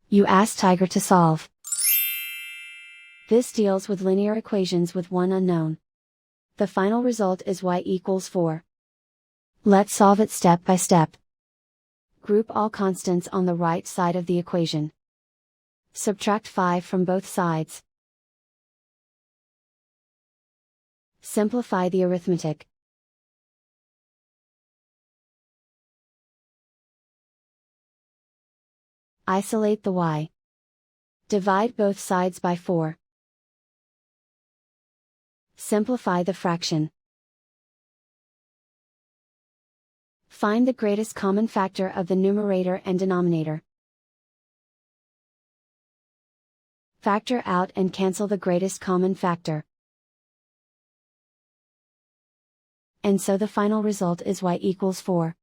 You ask Tiger to solve. This deals with linear equations with one unknown. The final result is y equals 4. Let's solve it step by step. Group all constants on the right side of the equation. Subtract 5 from both sides. Simplify the arithmetic. Isolate the y. Divide both sides by 4. Simplify the fraction. Find the greatest common factor of the numerator and denominator. Factor out and cancel the greatest common factor. And so the final result is y equals 4.